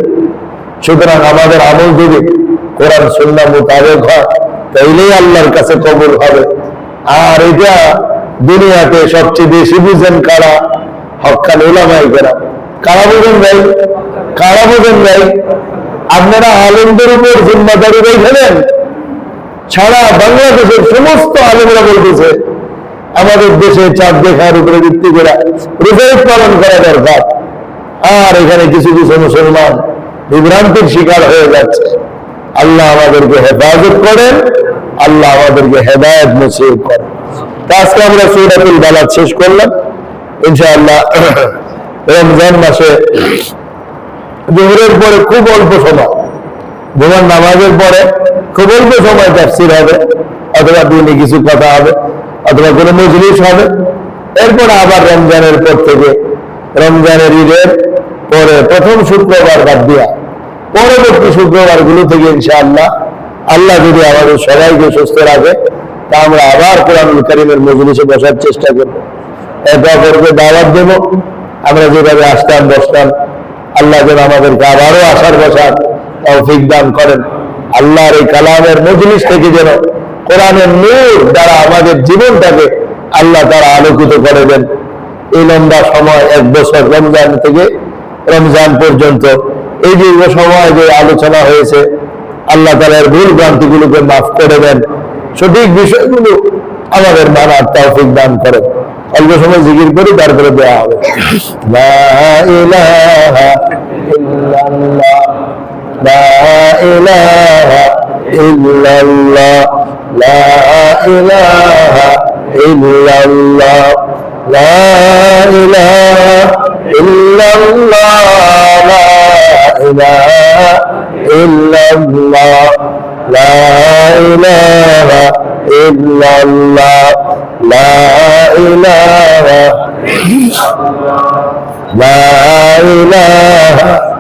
S1: সুতরাং আমাদের আমল যদি কোরআন সুন্নাহ মোতাবেক হয়, তাইলেই আল্লাহর কাছে কবুল হবে। আর এটা দুনিয়াতে সবচেয়ে বেশি বুঝেন কারা? হক্কানি উলামায়ে কেরাম। কারা বুঝেন ভাই? কারা বুঝেন ভাই? আপনারা আলেমদের উপর জিম্মাদারি রেখেছেন। সারা বাংলাদেশের সমস্ত আলেমরা বলতেছে আমাদের দেশে চাঁদ দেখার উপরে ভিত্তি করে রোজা ঈদ পালন করা দরকার। আর এখানে কিছু কিছু মুসলমান বিভ্রান্তির শিকার হয়ে যাচ্ছে। আল্লাহ আমাদেরকে হেফাজত করেন, আল্লাহ আমাদেরকে হেদায়েত নসিব করেন। আজকে আমরা সূরাতুল বালাদ শেষ করলাম। ইনশাআল্লাহ রমজান মাসে জোহরের পরে খুব অল্প সময়, জুমার নামাজের পরে খুব অল্প সময় তাফসীর হবে, অথবা দিনে কিছু কথা হবে, অথবা কোনো মজলিস হবে। এরপরে আবার রমজানের পর থেকে, রমজানের ঈদের পরে প্রথম শুক্রবার বাদ দিয়া পরবর্তী শুক্রবার গুলো থেকে ইনশাআল্লাহ আল্লাহ যদি আমাদের সবাইকে সুস্থ রাখে, তা আমরা আবার কোরআনুল কারীমের মজলিসে বসার চেষ্টা করব। একে অপরকে দাওয়াত দেব। আমরা যেভাবে আসতাম বসতাম, আল্লাহ যেন আমাদেরকে আবারও আসার বসার তৌফিক দান করেন। আল্লাহর এই কালামের মজলিস থেকে যেন কোরআনের নূর দ্বারা আমাদের জীবনটাকে আল্লাহ তারা আলোকিত করে দেন। এই লম্বা সময়, 1 বছর, রমজান থেকে রমজান পর্যন্ত এই দীর্ঘ সময় যে আলোচনা হয়েছে, আল্লাহ তাআলার ভুল ভ্রান্তিগুলোকে মাফ করে দেন, সঠিক বিষয়গুলো আমাদের মানার তৌফিক দান করেন। অল্প সময় জিকির করি, তারপরে দেওয়া হবে। লা ইলাহা ইল্লাল্লাহ, লা ইলাহা ইল্লাল্লাহ, লা ইলাহা ইল্লাল্লাহ, লা ইলাহা ইল্লাল্লাহ, লা ইলাহা ইল্লাল্লাহ, লা ইলাহা ইল্লাল্লাহ, লা ইলাহা, লা ইলাহা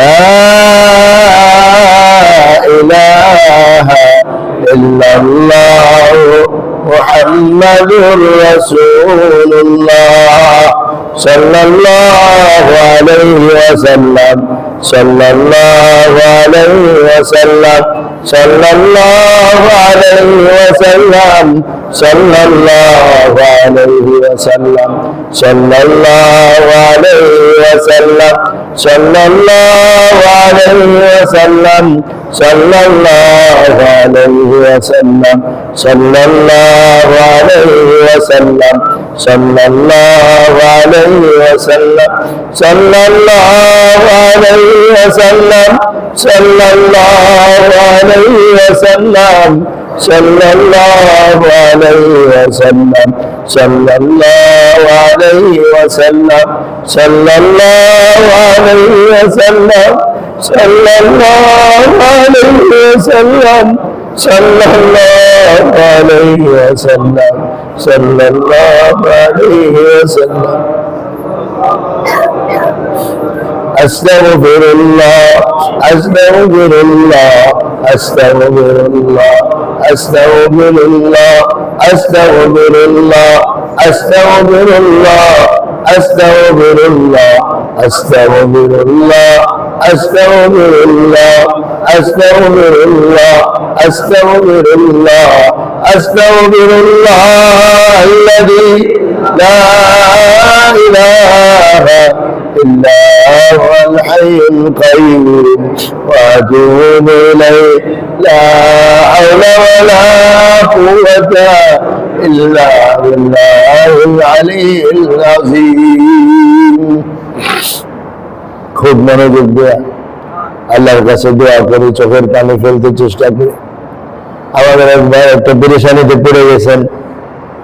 S1: لا إله إلا الله محمد رسول الله صلى الله عليه وسلم صلى الله عليه وسلم صلى الله عليه وسلم صلى الله عليه وسلم صلى الله عليه وسلم صلى الله عليه وسلم صلى الله عليه وسلم صلى الله عليه وسلم صلى الله عليه وسلم صلى الله عليه وسلم صلى الله عليه وسلم صلى الله عليه وسلم صلى الله عليه وسلم صلى الله عليه وسلم صلى الله عليه وسلم صلى الله عليه وسلم صلى الله عليه وسلم أستغفر الله أستغفر الله أستغفر الله أستغفر الله أستغفر الله أستغفر الله أستغفر الله أستغفر الله أستغفر الله أستغفر الله أستغفر الله أستغفر الله الذي لا إله إلا هو الحي القيوم وأتوب إليه لا حول ولا قوة إلا بالله العلي العظيم খুব মনোযোগ দেয়া আল্লাহর কাছে দোয়া করি, চোখের পানি ফেলতে চেষ্টা করি। আমাদের একবার একটা পেরেশানিতে পড়ে গেছেন,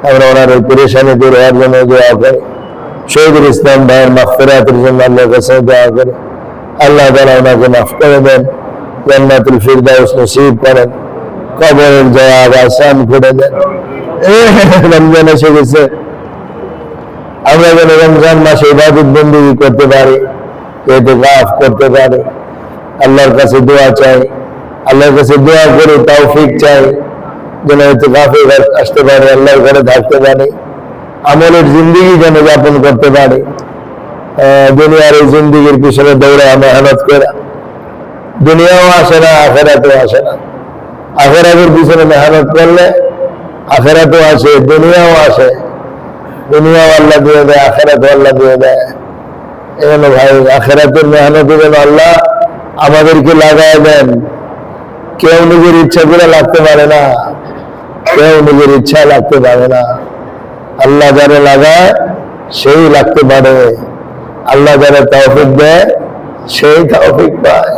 S1: আমরা ওনার ওই পেরেশানি দূর হওয়ার জন্য দোয়া করি। শহীদুল ইসলাম ভাইয়ের মাগফিরাতের জন্য আল্লাহর কাছে দোয়া করি। আল্লাহ তাআলা ওনাকে মাফ করে দেন, জান্নাতুল ফিরদাউস নসিব করেন, কবরের জবাব আসান করে দেন। রমজান এসে গেছে, আমরা যেন রমজান মাসে ইবাদত বন্দেগী করতে পারি, ইতিকাফ করতে পারি। আল্লাহর কাছে দোয়া চাই, আল্লাহর কাছে দোয়া করি, তৌফিক চাই যেন ইতিকাফে আসতে পারি, আল্লাহর ঘরে থাকতে পারি, আমলের জিন্দেগি যেন যাপন করতে পারি। দুনিয়ার এই জিন্দেগির পিছনে দৌড়ে মেহনত করে দুনিয়াও আসে না, আখেরাতেও আসে না। আখেরাতের পিছনে মেহনত করলে আখেরাতেও আসে, দুনিয়াও আসে। দুনিয়াও আল্লাহ দিয়ে দেয়, আখেরাতেও আল্লাহ দিয়ে দেয়। এজন্য ভাই আখেরাতের মেহনতে যেন আল্লাহ আমাদেরকে লাগায় দেন। কেউ নিজের ইচ্ছা করে লাগতে পারে না, কেউ নিজের ইচ্ছা লাগতে পারে না। আল্লাহ যারা লাগায় সেই লাগতে পারে, আল্লাহ যারা তৌফিক দেয় সেই তৌফিক পায়।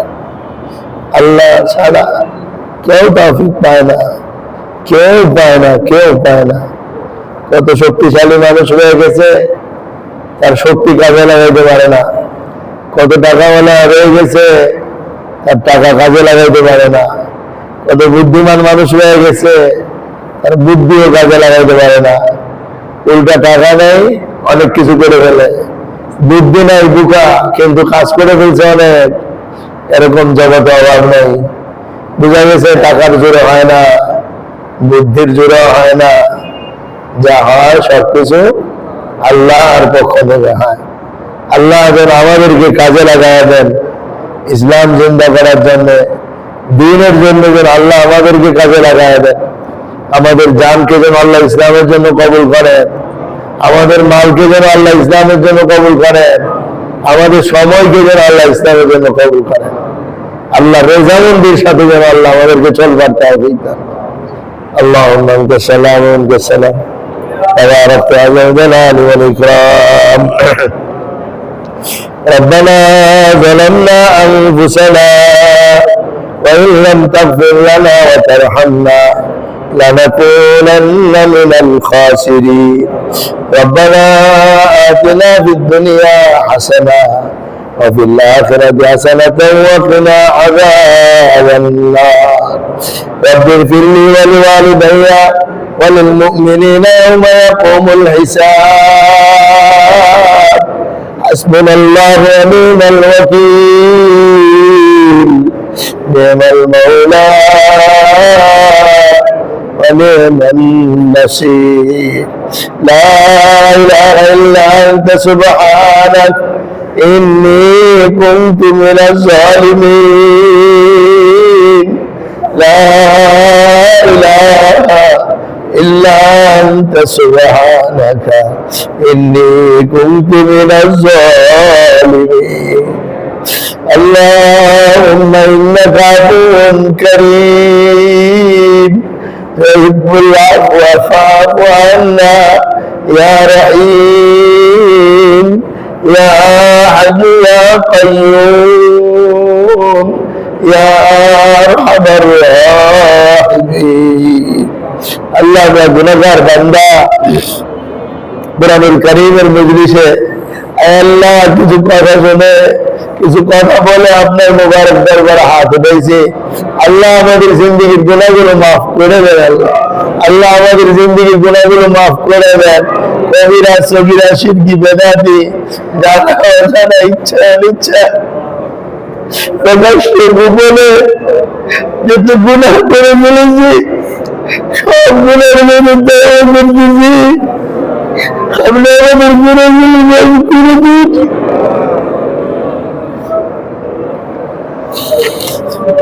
S1: আল্লাহ ছাড়া কেউ তৌফিক পায় না, কেউ পায় না, কেউ পায় না। কত শক্তিশালী মানুষ হয়ে গেছে, তার শক্তি কাজে লাগাইতে পারে না। কত টাকাওয়ালা রয়ে গেছে, তার টাকা কাজে লাগাইতে পারে না। কত বুদ্ধিমান মানুষ হয়ে গেছে, তার বুদ্ধিও কাজে লাগাইতে পারে না। উল্টা টাকা নেই, অনেক কিছু করে ফেলে। বুদ্ধি নাই, বোকা, কিন্তু কাজ করে ফেলছে অনেক। এরকম জগতে অভাব নেই। বোঝা গেছে টাকার জোরে হয় না, বুদ্ধির জোরে হয় না। যা হয় সবকিছু আল্লাহর পক্ষ থেকে হয়। আল্লাহ যেন আমাদেরকে কাজে লাগায় দেন ইসলাম জিন্দা করার জন্য, দ্বীনের জন্য যেন আল্লাহ আমাদেরকে কাজে লাগায় দেন। আমাদের জানকে যেন আল্লাহ ইসলামের জন্য কবুল করেন, আমাদের মালকে যেন আল্লাহ ইসলামের জন্য কবুল করেন, আমাদের সময়কে যেন আল্লাহ ইসলামের জন্য কবুল করেন। আল্লাহ রেজামন্দির সাথে যেন আল্লাহ আমাদেরকে চলবার তৌফিক দেন। আল্লাহুম্মা আনতা সালাম ওয়া মিনকা সালাম তাবারাকতা ইয়া যাল জালালি ওয়াল ইকরাম। ربنا ظلمنا أنفسنا وإن لم تغفر لنا وترحمنا لنكونن من الخاسرين. ربنا آتنا في الدنيا حسنة وفي الآخرة حسنة وقنا عذاب النار رب اغفر لي ولوالدي وللمؤمنين يوم يقوم الحساب حسبنا الله ونعم الوكيل نعم المولى ونعم النصير لا إله إلا أنت سبحانك إني كنت من الظالمين لا إله إلا أنت سبحانك إني كنت من الظالمين اللهم إنك عفو كريم تحب العفو فاعف عنا يا رحيم يا حي يا قيوم يا أرحم الراحمين আল্লাহ আমরা গুনাহগার বান্দা কোরআনুল কারীমের মজলিসে আল্লাহ কিছু কথা শুনে কিছু কথা বলে আপনার মোবারক দরবারে হাত উঠাইছে আল্লাহ আমাদের জিন্দেগির গুনাহগুলো মাফ করে দেন আল্লাহ আমাদের জিন্দেগির গুনাহগুলো মাফ করে দেন কবিরা সগীরা শিরকি বেদাতি জানা অজানা ইচ্ছা অনিচ্ছা প্রকাশ্য গোপনে যত গুনাহ করে ফেলেছি সব গুণের বিরুদ্ধে করতেছি আপনি আমাদের গুণাগুলো মাফ করে দিন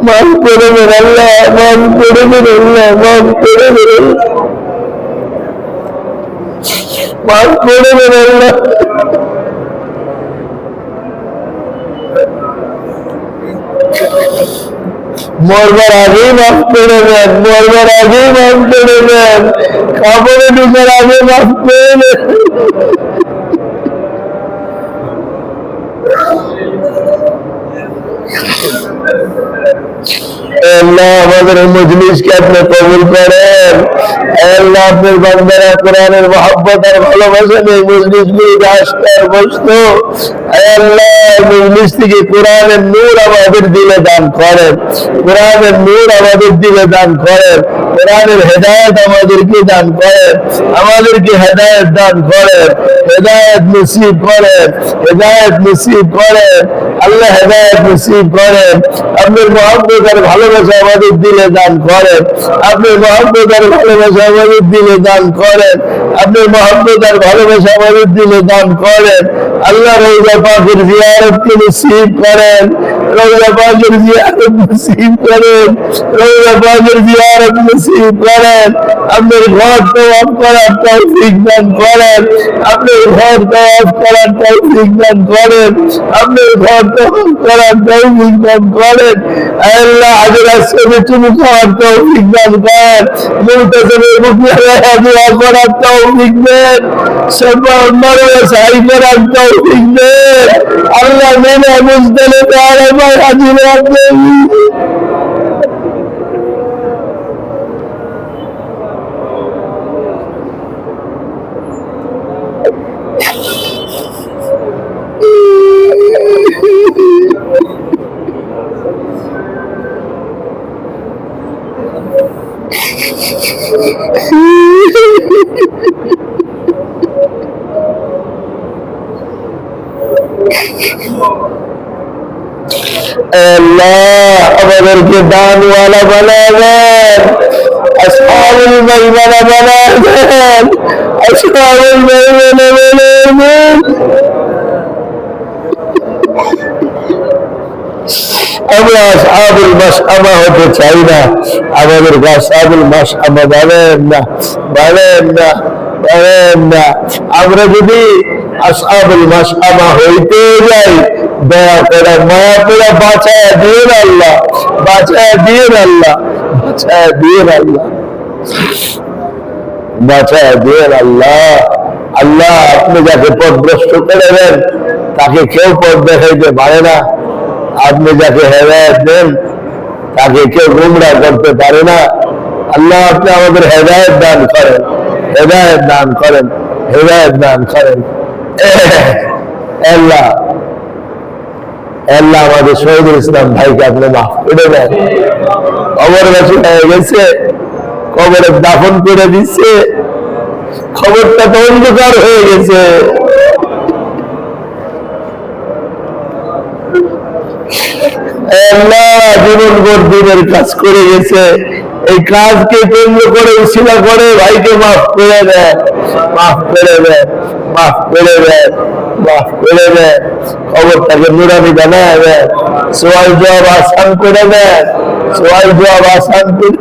S1: মাফ করে দেন আল্লাহ মাফ করে দেন আল্লাহ মাফ করে দেন মাফ করে দেন আল্লাহ মরবার আগেই মাফ করে দেন মরবার আগেই মাফ করে দেন কাপড়ে ঢুকার আগে মাফ করে দেন আল্লাহ আমাদের এই মজলিসকে আপনি কবুল করেন আল্লাহ আপনার বান্দারা কোরআনের মহব্বত আর ভালোবাসা নিয়ে মজলিসগুলিতে আসতে আর বসতো আল্লাহ মজলিস থেকে কোরআনের নূর আমাদের দিলে দান করেন কোরআনের নূর আমাদের দিলে দান করেন কোরআনের হেদায়েত আমাদেরকে দান করেন আমাদেরকে হেদায়েত দান করেন হেদায়েত নসিব করেন হেদায়েত নসিব করেন আল্লাহ হেদায়েত নসিব করেন আপনার মহব্বত আর ভালোবাসা আমাদের দিলে দান করেন আপনার মহব্বত আর ভালোবাসা আমাদের দিলে দান করেন আপনার মহব্বত আর ভালোবাসা আমাদের দিলে দান করেন আল্লাহ রওজা পাকের জিয়ারতকে নসিব করেন রওজা পাকের জিয়ারত নসিব করেন রওজা পাকের জিয়ারত নসিব করেন আপনার ঘর তওয়াফ করার তৌফিক দান করেন আপনার ঘর তওয়াফ করার তৌফিক দান করেন আপনার ঘর তওয়াফ করার তৌফিক দান করেন আল্লাহ হাজির আসবে তুমি খাওয়ার তৌফিক দান করেন মুলতাজিমের মুখে দোয়া করার তৌফিক দেন সব মরলে সাই করার তৌফিক দেন আল্লাহ মেনে মুজদালিফা আরাফায় হাজির আসবেন আল্লাহ আমাদেরকে দানওয়ালা বানাবেন আসহাবুল মাইমানা বানাবেন আসহাবুল মাইমানা বানাবেন আমরা আসহাবুল মাশআমা হতে চাই না আমাদেরকে আসহাবুল মাশআমা বানাবেন না বানাবেন না বানাবেন না আমরা যদি আসহাবুল মাশআমা হইতে যাই দয়া করে মায়া করে বাঁচায় দিন আল্লাহ বাঁচায় দিন আল্লাহ বাঁচায় দিন আল্লাহ বাঁচায় দিন আল্লাহ আল্লাহ আপনি যাকে পথভ্রষ্ট করে দেন তাকে কেউ পথ দেখাইতে পারে না আপনি যাকে হেদায়েত দেন তাকে কেউ গুমরাহ করতে পারে না আল্লাহ আপনি আমাদের হেদায়েত দান করেন হেদায়েত দান করেন হেদায়েত দান করেন আল্লাহ আল্লাহ আমাদের শহীদুল ইসলাম ভাইকে আপনি মাফ করে দেন। কবরবাসী হয়ে গেছে, কবরে দাফন করে দিচ্ছে, খবরটা তো অন্ধকার হয়ে গেছে। জীবনভর দিনের কাজ করে গেছে, এই কাজকে কেন্দ্র করে উশিলা করে ভাইকে মাফ করে দেন, মাফ করে দেন, মাফ করে দেন, মাফ করে দেন। খবরটাকে নুরানি বানায় দেন, সোয়াল জবাব আসান করে দেন, সোয়াল জবাব আসান করে।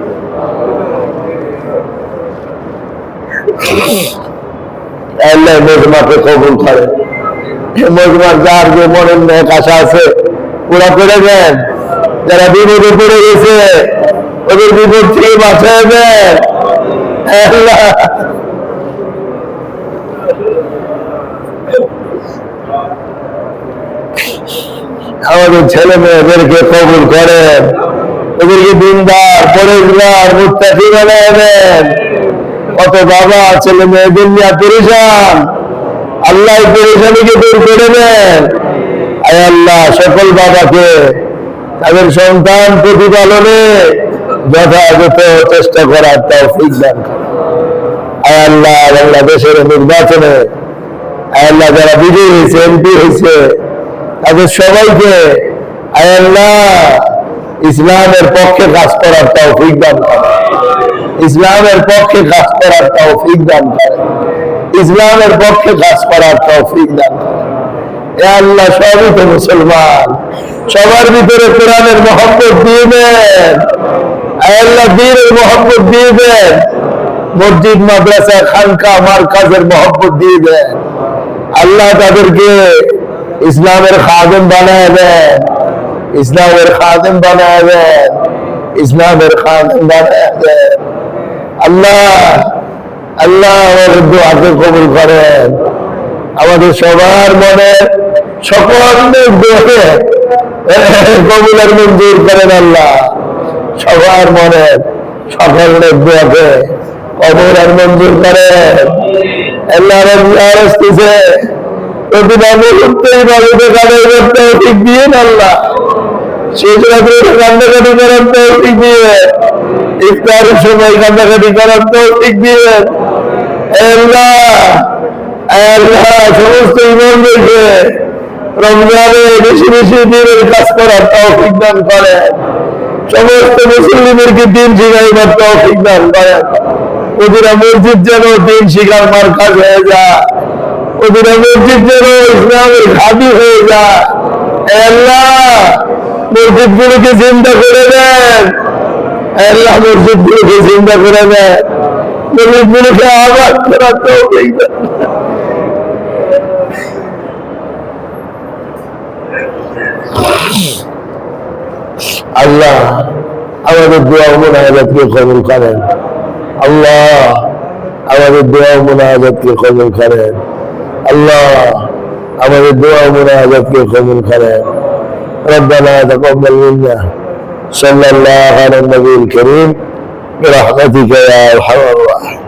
S1: আল্লাহ মজমাকে কবুল করে, মজমার যার যে মনের নেক আশা আছে পুরা করে দেন। যারা বিপদে পড়ে গেছে ওদের বিপদ থেকে বাঁচায় দেন। আমাদের ছেলে মেয়েদেরকে কবুল করেন, ওদেরকে দিনদার পরেশগার মুত্তাকি বানায় দেন। কত বাবা ছেলে মেয়েদের নিয়ে পরেশান, আল্লাহ পরেশানিকে দূর করে দেন। আয় আল্লাহ সকল বাবাকে তাদের সন্তান প্রতিপালনে যথাযথ চেষ্টা করার তৌফিক দান করেন। আয় আল্লাহ বাংলাদেশের নির্বাচনে আয় আল্লাহ যারা বিজয়ী হয়েছে, এমপি হয়েছে, তাদের সবাইকে আয় আল্লাহ ইসলামের পক্ষে কাজ করার তৌফিক দান করেন, ইসলামের পক্ষে কাজ করার তৌফিক দান করেন, ইসলামের পক্ষে কাজ করার তৌফিক দান করেন। এ আল্লাহ সবই তো মুসলমান, সবার ভিতরে কোরআনের মহব্বত দিয়ে দেন। আল্লাহ দ্বীনের মহব্বত দিয়ে দেন, মসজিদ মাদ্রাসা খানকা মারকাজের মহব্বত দিয়ে দেন। আল্লাহ তাদেরকে ইসলামের খাদেম বানায় দেন, ইসলামের খাদেম বানায় দেন, ইসলামের খাদেম বানায় দেন। আল্লাহ আল্লাহ আমাদের দোয়াকে কবুল করেন, আমাদের সবার মনে সকল দোয়াকে কবুলের মঞ্জুর করেন। আল্লাহ সবার মনে সকল দোয়াকে কবুলের মঞ্জুর করেন। আল্লাহ আসতেছে প্রতিটা মুহূর্তে ইবাদতে কাজে করতে ঠিক দিয়ে আল্লাহ শেষ রাত্রে কান্দাকাটি করার তৌফিক দিয়ে, ইফতারের সময় কান্দাকাটি করার তৌফিক দিয়ে। আল্লাহ আল্লাহ সমস্ত ইমামদেরকে রমজানে বেশি বেশি দিনের কাজ করার তৌফিক দান করেন, সমস্ত মুসলিমদেরকে দিন শিখাইবার তৌফিক দান করেন। ওদিরা মসজিদ যেন দিন শিখার মারকাজ হয়ে যায়, ওদিরা মসজিদ যেন ইসলামের ঘাঁটি হয়ে যায়। আল্লাহ মসজিদ গুলোকে চিন্তা করে দেন, আল্লাহ মসজিদ গুলোকে চিন্তা করে দেন, মসজিদ গুলোকে আবাদ করার তৌফিক দেন। আল্লাহ আমাদের দোয়া মুনাজাতকে কবুল করেন, আল্লাহ আমাদের দোয়া মুনাজাতকে কবুল করেন, আল্লাহ আমাদের দোয়া মুনাজাতকে কবুল করেন। ربنا تقبل منا صلى الله على النبي الكريم برحمتك يا ارحم الراحمين।